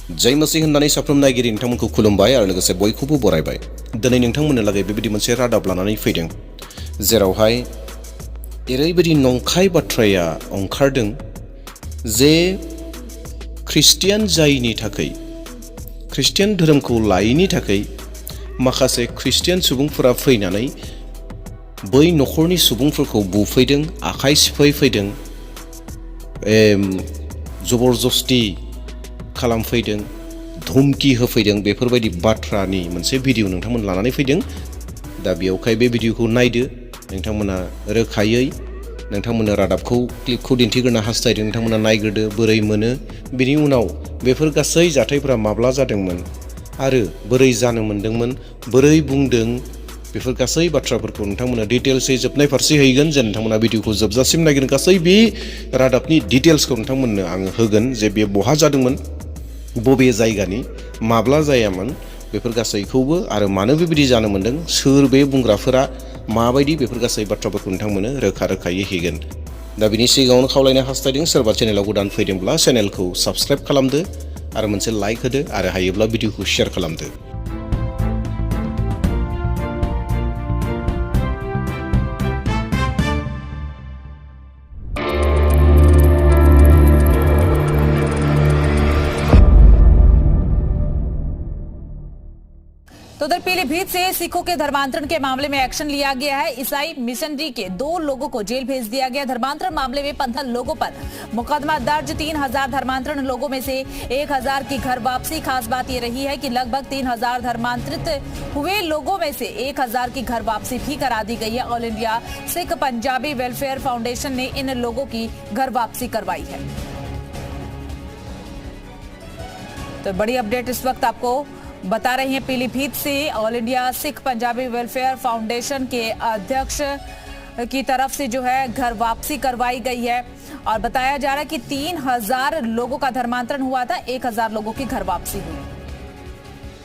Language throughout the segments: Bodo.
जय मसीह होननानै साफ्रोम नायगिरि नोंथांमोनखौ खुलुमबाय आरो लोगोसे बयखौबो बरायबाय। दिनै नोंथांमोननो लागै बेबायदि मोनसे रादाब लानानै फैदों जेरावहाय ओरैबायदि नंखाय बाथ्राया ओंखारदों जे ख्रिस्टियान जायैनि थाखाय ख्रिस्टियान धोरोमखौ लायैनि थाखाय माखासे ख्रिस्टियान सुबुंफोरा फैनानै बै नखरनि सुबुंफोरखौ बुफैदों, आखाइ सिफायफैदों, जबरदस्ति खालामफैदों, धमकी होफैदों। बेफोरबायदि बाथ्रानि मोनसे भिडिअ नोंथांमोन लानानै फैदों। दा बेयावहाय बे भिडिअखौ नायदो, नोंथांमोना रोखायै नोंथांमोननो रादाबखौ क्लिपखौ दिन्थिग्रोनो हास्थायदों, नोंथांमोना नायग्रोदो बोरै मोनो, बिनि उनाव बेफोर गासै जाथायफोरा माब्ला जादोंमोन आरो बोरै जानो मोन्दोंमोन, बोरै बुंदों, बेफोर गासै बाथ्राफोरखौ नोंथांमोना डिटेल्सै जोबनाय फारसे हैगोन। जे नोंथांमोना भिडिअखौ जोबजासिम नायगोन, गासै बे रादाबनि डिटेल्सखौ नोंथांमोननो आङो होगोन जे बे बहा जादोंमोन, बबे जायगानि, माब्ला जायामोन, बेफोर गासैखौबो आरो मानो बेबायदि जानो मोन्दों, सोर बे बुंग्राफोरा, माबायदि, बेफोर गासै बाथ्राफोरखौ नोंथांमोननो रोखा रोखायै हैगोन। दा बिनि सिगाङावनो खावलायनो हास्थायदों सोरबा चेनेलाव गोदान फैदोंब्ला चेनेलखौ साबस्क्राइब खालामदो आरो मोनसे लाइक होदो आरो हायोब्ला भिडिअखौ शेयार खालामदो। तो उधर पीलीभीत से सिखों के धर्मांतरण के मामले में एक्शन लिया गया है। ईसाई मिशनरी के 2 लोगों को जेल भेज दिया गया। धर्मांतरण मामले में 15 लोगों पर मुकदमा दर्ज। 3000 धर्मांतरण लोगों में से 1000 की घर वापसी। खास बात यह रही है कि लगभग 3000 धर्मांतरित हुए लोगों में से 1000 की घर वापसी भी करा दी गई है। All India Sikh Punjabi welfare foundation ने इन लोगों की घर वापसी करवाई है। तो बड़ी अपडेट इस वक्त आपको बता रही हैं पीलीभीत से। All India Sikh Punjabi welfare foundation के अध्यक्ष की तरफ से जो है घर वापसी करवाई गई है और बताया जा रहा है कि 3000 लोगों का धर्मांतरण हुआ था, 1000 लोगों की घर वापसी हुई।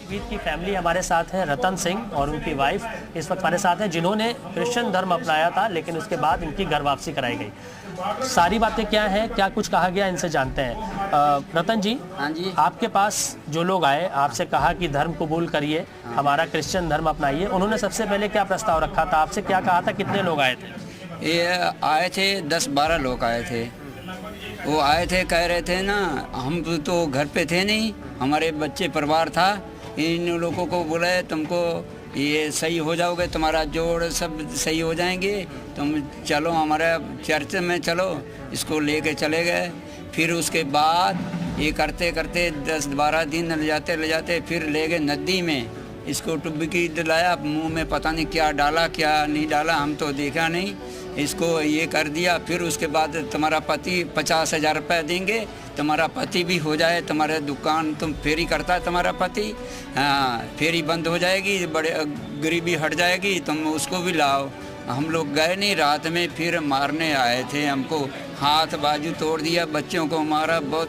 पीलीभीत की फैमिली हमारे साथ है, रतन सिंह और उनकी वाइफ इस वक्त हमारे साथ हैं, जिन्होंने क्रिश्चियन धर्म अपनाया था लेकिन उसके बाद इनकी घर वापसी कराई गई। सारी बातें क्या हैं, क्या कुछ कहा गया, इनसे जानते हैं। रतन जी, हाँ जी, आपके पास जो लोग आए, आपसे कहा कि धर्म कबूल करिए, हमारा क्रिश्चियन धर्म अपनाइए, उन्होंने सबसे पहले क्या प्रस्ताव रखा था, आपसे क्या कहा था, कितने लोग आए थे? ये आए थे 10-12 लोग आए थे। वो आए थे, कह रहे थे ना, हम तो घर पे थे नहीं, हमारे बच्चे परिवार था, इन लोगों को बोले तुमको ये सही हो जाओगे, तुम्हारा जोड़ सब सही हो जाएंगे, तुम चलो हमारे चर्च में चलो। इसको लेके चले गए। फिर उसके बाद ये करते करते 10-12 दिन ले जाते फिर ले गए नदी में। इसको टुब्बकी दिलाया, मुंह में पता नहीं क्या डाला क्या नहीं डाला, हम तो देखा नहीं। इसको ये कर दिया। फिर उसके बाद तुम्हारा पति 50,000 रुपये देंगे, तुम्हारा पति भी हो जाए, तुम्हारे दुकान तुम फेरी करता है तुम्हारा पति, हाँ, फेरी बंद हो जाएगी, बड़े गरीबी हट जाएगी, तुम उसको भी लाओ। हम लोग गए नहीं, रात में फिर मारने आए थे हमको, हाथ बाजू तोड़ दिया, बच्चों को मारा बहुत।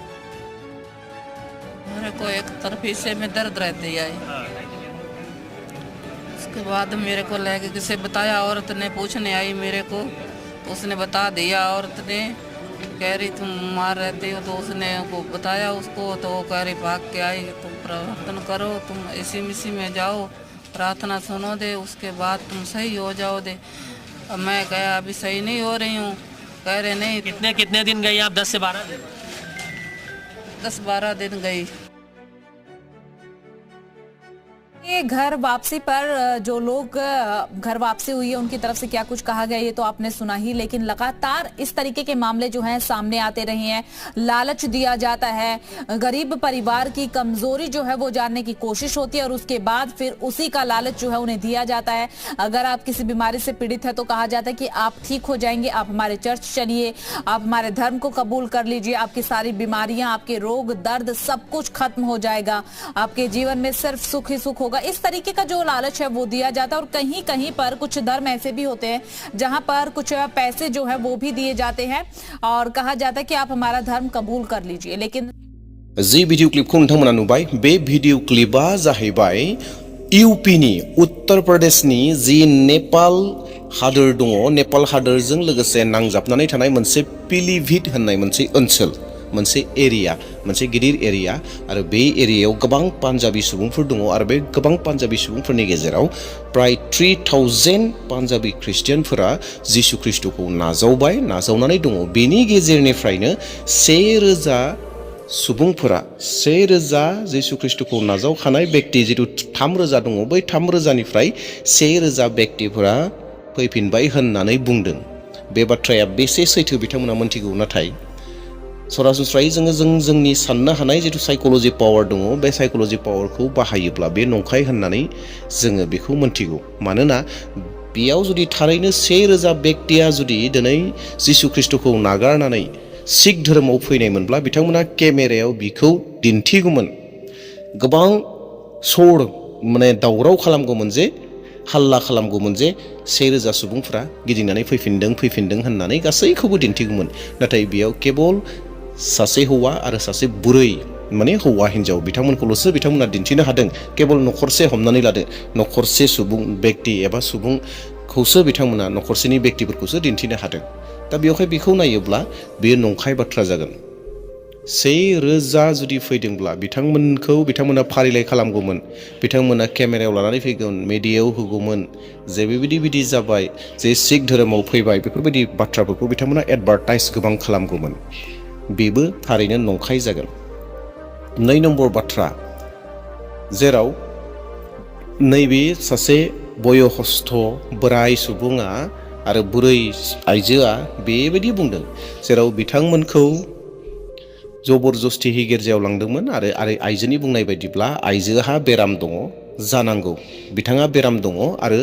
मेरे को एक तरफ हिस्से में दर्द रहती है। उसके बाद मेरे को लेके किसे बताया, औरत ने पूछने आई मेरे को, तो उसने बता दिया। औरत ने कह रही तुम मार रहते हो, तो उसने को बताया उसको, तो वो कह रही भाग के आई, तुम प्रार्थना करो, तुम इसी मिसी में जाओ, प्रार्थना सुनो दे, उसके बाद तुम सही हो जाओ दे। अब मैं गया, अभी सही नहीं हो रही हूँ। कह रहे नहीं। कितने दिन गई आप? 10 से 12 दिन? 10-12 दिन गई। ये घर वापसी पर जो लोग घर वापसी हुई है उनकी तरफ से क्या कुछ कहा गया ये तो आपने सुना ही, लेकिन लगातार इस तरीके के मामले जो हैं सामने आते रहे हैं। लालच दिया जाता है, गरीब परिवार की कमजोरी जो है वो जानने की कोशिश होती है और उसके बाद फिर उसी का लालच जो है उन्हें दिया जाता है। अगर आप किसी बीमारी से पीड़ित है तो कहा जाता है कि आप ठीक हो जाएंगे, आप हमारे चर्च चलिए, आप हमारे धर्म को कबूल कर लीजिए, आपकी सारी बीमारियां, आपके रोग दर्द सब कुछ खत्म हो जाएगा, आपके जीवन में सिर्फ सुख ही सुख होगा। इस तरीके का जो लालच है वो दिया जाता है और कहीं कहीं पर कुछ धर्म ऐसे भी होते हैं जहां पर कुछ पैसे जो है वो भी दिए जाते हैं और कहा जाता है कि आप हमारा धर्म कबूल कर लीजिए। लेकिन जी भिडिअ क्लिपखौ नोंथांमोना नुबाय। बे भिडिअ क्लिपा जाहैबाय यूपीनि उत्तर प्रदेशनि जि नेपाल हादोर दङ, नेपाल हादोरजों लोगोसे नांजाबनानै थानाय मोनसे पीलीभीत होननाय मोनसे ओनसोल। मोनसे एरिया, मोनसे गिदिर एरिया आरो बे एरियायाव गोबां पान्जाबी सुबुंफोर दङ आरो बे गोबां पान्जाबी सुबुंफोरनि गेजेराव प्राय 3000 पान्जाबी ख्रिस्टियानफोरा जिसु ख्रिस्टखौ नाजावनानै दङ। बेनि गेजेरनिफ्रायनो 1000 सुबुंफोरा 1000 जिसु ख्रिस्टखौ नाजावखानाय बेक्ति जिथु 3000 दङ, बै 3000निफ्राय 1000 बेक्तिफोरा फैफिनबाय होननानै बुंदों। बे बाथ्राया बेसे सैथो बिथांमोना मोनथिगौ, नाथाय सरासनस्रायै जोंनि साननो हानाय जिथु साइक'लजि पावार दङ, बे साइक'लजि पावारखौ बाहायोब्ला बे नंखाय होननानै जोङो बेखौ मोनथिगौ। मानोना बेयाव जुदि थारैनो 1000 बेक्तिया जुदि दिनै जिसु ख्रिस्टखौ नागारनानै सिख धोरोमाव फैनायमोनब्ला बिथांमोना केमेरायाव बिखौ दिन्थिगौमोन, गोबां दावराव खालामगौमोन जे, हाल्ला खालामगौमोन जे 1000 सुबुंफोरा गिदिंनानै फैफिनदों होननानै गासैखौबो दिन्थिगौमोन। नाथाय बेयाव केबल सासे हौवा आरो सासे बुरै, माने हौवा हिन्जाव बिथांमोनखौल'सो बिथांमोना दिन्थिनो हादों। केबल न'खरसे हमनानै लादो, न'खरसे सुबुं बेक्ति एबा सुबुंखौसो बिथांमोना, न'खरसेनि बेक्तिफोरखौसो दिन्थिनो हादों। दा बेवहाय बेखौ नायोब्ला बेयो नंखाय बाथ्रा जागोन। 1000 जुदि फैदोंब्ला बिथांमोना फारिलाइ खालामगौमोन, बिथांमोना केमेरायाव लानानै फैगौमोन, मेडियायाव होगौमोन जे बेबायदि जाबाय जे सिख धोरोमाव फैबाय, बेफोरबायदि बाथ्राफोरखौ बिथांमोना एडभार्टाइज गोबां खालामगौमोन। बेबो थारैनो नंखाय जागोन। 2 नम्बर बाथ्रा, जेराव नैबे सासे बयस्थ बोराय सुबुङा आरो बुरै आइजोआ बेबायदि बुंदों, जेराव बिथांमोनखौ जबरदस्तियै गिर्जायाव लांदोंमोन आरो आइजोनि बुंनाय बायदिब्ला आइजोहा बेराम दङ जानांगौ, बिथाङा बेराम दङ आरो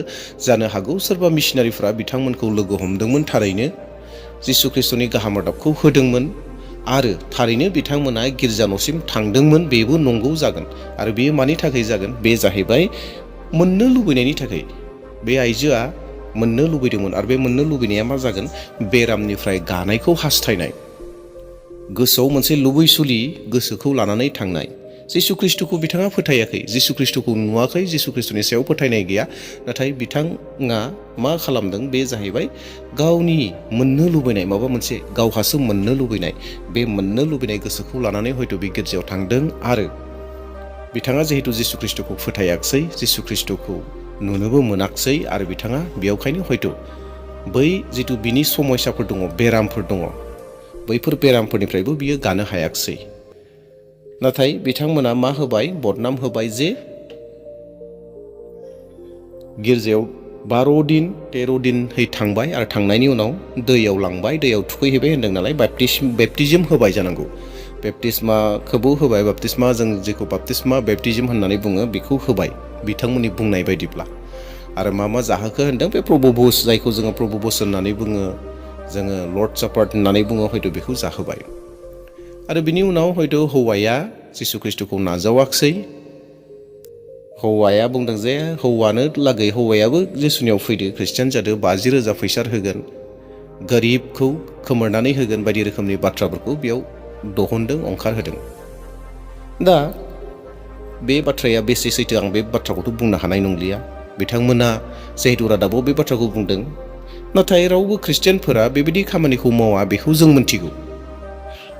जानो हागौ सोरबा मिशनारिफ्रा बिथांमोनखौ लोगो हमदोंमोन, थारैनो जिसु ख्रिस्टनि गाहाम रादाबखौ होदोंमोन आरो थारैनो बिथांमोना गिर्जा न'सिम थांदोंमोन। बेबो नंगौ जागोन। आरो बेयो मानि थाखाय जागोन? बे जाहैबाय मोननो लुबैनायनि थाखाय। बे आइजोआ मोननो लुबैदोंमोन आरो बे मोननो लुबैनाया मा जागोन? बेरामनिफ्राय गानायखौ हास्थायनाय, गोसोआव मोनसे लुबैसुलि गोसोखौ लानानै थांनाय। जिसु ख्रिस्टखौ बिथाङा फोथायाखै, जिसु ख्रिस्टखौ नुवाखै, जिसु ख्रिस्टनि सायाव फोथायनाय गैया, नाथाय बिथाङा मा खालामदों? बे जाहैबाय गावनि मोननो लुबैनाय, माबा मोनसे गावहासो मोननो लुबैनाय, बे मोननो लुबैनाय गोसोखौ लानानै हयथ' बे गिर्जायाव थांदों आरो बिथाङा जिहेतु जिसु ख्रिस्टखौ फोथायाखिसै, जिसु ख्रिस्टखौ नुनोबो मोनाखिसै आरो बिथाङा बेयावखायनो हयथ' बै जिथु बिनि समस्याफोर दङ, बेरामफोर दङ, बैफोर बेरामफोरनिफ्रायबो बियो गानो हायाखिसै। नाथाय बिथांमोना मा होबाय? बदनाम होबाय जे गिर्जायाव 12 दिन 13 दिनहै थांबाय आरो थांनायनि उनाव दैयाव लांबाय, दैयाव थुखैहैबाय होन्दों नालाय, बेप्तिजम होबाय जानांगौ। बेप्तिस्माखौबो होबाय, बाप्तिस्मा जों जेखौ बाप्तिस्मा बेप्तिजम होननानै बुङो बेखौ होबाय बिथांमोननि बुंनाय बायदिब्ला। आरो मा जाहोखो होन्दों? बे प्रभु जायखौ जोङो प्रभु होननानै बुङो, जोङो लर्ड सापार होननानै बुङो, हयथ' बेखौ जाहोबाय। आरो बिनि उनाव हयथ' हौवाया जिसु ख्रिस्टखौ नाजावाखिसै। हौवाया बुंदों जे हौवायाबो जिसुनियाव फैदो, ख्रिस्टियान जादो, 50,000 फैसा होगोन, गोरिबखौ खोमोरनानै होगोन, बायदि रोखोमनि बाथ्राफोरखौ बेयाव दिहुनदों, ओंखारहोदों। दा बे बाथ्राया बेसे सैथो आं बे बाथ्राखौथ' बुंनो हानाय नंलिया। बिथांमोना जिहेतु रादाबाव बे बाथ्राखौ बुंदों, नाथाय रावबो ख्रिस्टियानफोरा बेबायदि खामानिखौ मावा, बेखौ जों मोनथिगौ।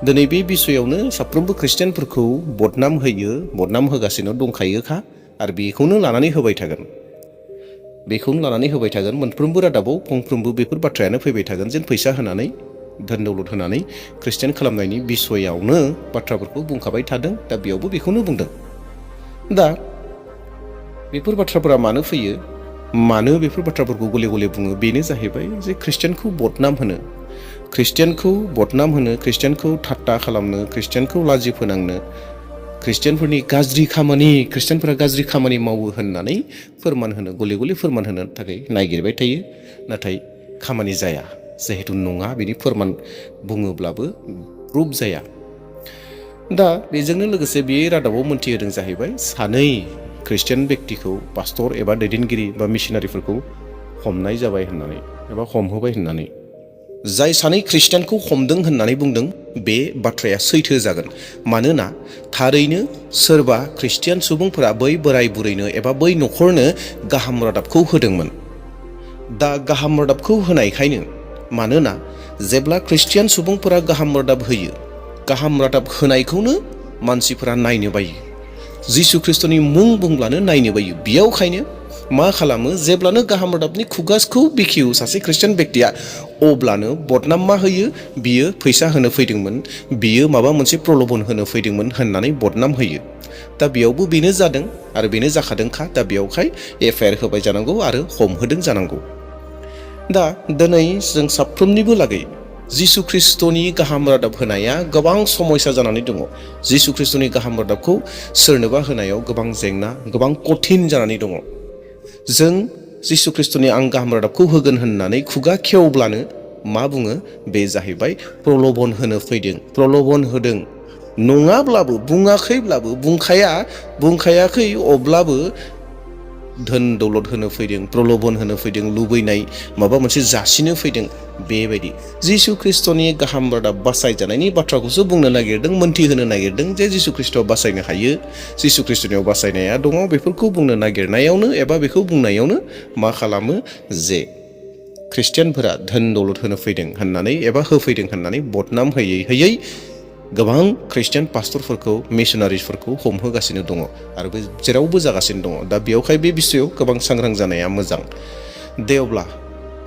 दिनै बे बिसयावनो साफ्रोमबो ख्रिस्टियानफोरखौ बदनाम होगासिनो दंखायोखा आरो बेखौनो लानानै होबाय थागोन। मोनफ्रोमबो रादाबाव फंफ्रोमबो बेफोर बाथ्रायानो फैबाय थागोन, जेन फैसा होनानै, धोन दौलत होनानै ख्रिस्टियान खालामनायनि बिसयावनो बाथ्राफोरखौ बुंखाबाय थादों। दा बेयावबो बेखौनो बुंदों। दा बेफोर बाथ्राफोरा मानो फैयो? मानो बेफोर बाथ्राफोरखौ गले गले बुङो? बेनो जाहैबाय जे ख्रिस्टियानखौ बदनाम होनो, ख्रिस्टियानखौ ठाट्टा खालामनो, ख्रिस्टियानखौ लाजि फोनांनो, ख्रिस्टियानफोरा गाज्रि खामानि मावो होननानै गले गले फोरमान होनो थाखाय नागिरबाय थायो। नाथाय खामानि जाया, जिहेतु नङा, बिनि फोरमान बुङोब्लाबो प्रुफ जाया। दा बेजोंनो लोगोसे बे रादाबाव मोनथिहोदों जाहैबाय, सानै ख्रिस्टियान बेक्तिखौ, पास्टर एबा दैदेनगिरि बा मिशनारिफोरखौ हमनाय जाबाय होननानै एबा हमहोबाय होननानै। जाय सानै ख्रिस्टियानखौ हमदों होननानै बुंदों, बे बाथ्राया सैथो जागोन। मानोना थारैनो सोरबा ख्रिस्टियान सुबुंफोरा बै बोराय बुरैनो एबा बै न'खरनो गाहाम रादाबखौ होदोंमोन। दा गाहाम रादाबखौ होनायखायनो, मानोना जेब्ला ख्रिस्टियान सुबुंफोरा गाहाम रादाब होयो, गाहाम रादाब होनायखौनो मानसिफोरा नायनो बायो जिसु ख्रिस्टनि मुं बुंब्लानो नायनो बायो बेयावखायनो मा खालामो जेब्लानो गाहाम रादाबनि खुगाखौ बेखेवो सासे ख्रिस्टियान बेक्तिया अब्लानो बदनाम मा होयो बियो फैसा होनो फैदोंमोन बियो माबा मोनसे प्रलोभन होनो फैदोंमोन होननानै बदनाम होयो दा बेयावबो बेनो जादों आरो बेनो जाखादोंखा दा बेयावहाय एफआइआर होबाय जानांगौ आरो हमहोदों जानांगौ दा दिनै जों साफ्रोमनिबो लागै जिसु ख्रिस्टनि गाहाम रादाब होनाया गोबां समयसा जानानै दङ जिसु ख्रिस्टनि गाहाम रादाबखौ सोरनोबा होनायाव गोबां जेंना गोबां कठिन जानानै दङ जों जिसु ख्रिस्टनि आं गाहाम रादाबखौ होगोन होननानै खुगा खेवब्लानो मा बुङो बे जाहैबाय प्रलोभन होनो फैदों प्रलोभन होदों नङाब्लाबो बुङाखैब्लाबो बुंखायाखै अब्लाबो धोन दौलत होनो फैदों प्रलोभन होनो फैदों लुबैनाय माबा मोनसे जासिनो फैदों बेबायदि जिसु ख्रिस्टनि गाहाम रादाब बासायजानायनि बाथ्राखौसो बुंनो नागिरदों मोन्थिहोनो नागिरदों जे जिसु ख्रिस्टआ बासायनो हायो जिसु ख्रिस्टनियाव बासायनाया दङ बेफोरखौ बुंनो नागिरनायावनो एबा बेखौ बुंनायावनो मा खालामो जे ख्रिस्टियानफोरा धोन दौलत होनो फैदों होननानै एबा होफैदों होननानै बदनाम होयै गोबां ख्रिस्टियान पास्टरफोरखौ मिशनारिसफोरखौ हमहोगासिनो दङ आरो बे जेरावबो जागासिनो दङ दा बेयावहाय बे बिषयाव गोबां सांग्रां जानाया मोजां दे अब्ला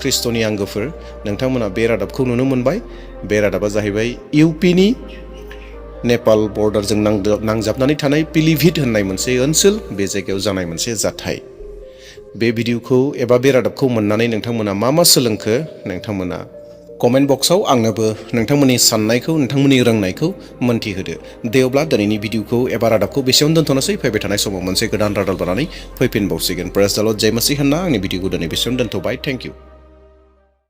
ख्रिस्टनि आंगोफोर नोंथांमोना बे रादाबखौ नुनो मोनबाय बे रादाबा जाहैबाय इउपिनि नेपाल बर्डारजों नांजाबनानै थानाय पिलिभिट होननाय मोनसे ओनसोल बे जायगायाव जानाय मोनसे जाथाय बे भिडिअखौ एबा बे रादाबखौ मोननानै नोंथांमोना मा सोलोंखो नोंथांमोना कमेन्ट बक्सआव आंनोबो नोंथांमोननि साननायखौ नोंथांमोननि रोंनायखौ मोन्थिहोदो दे अब्ला दिनैनि भिडिअखौ एबा रादाबखौ बेसेयावनो दोनथ'नोसै फैबाय थानाय समाव मोनसे गोदान रादाब लानानै फैफिनबावसिगोन प्रेज द लर्ड जय मसीह होनना आंनि भिडिअखौ दिनै बेसेयावनो दोनथ'बाय थेंक इउ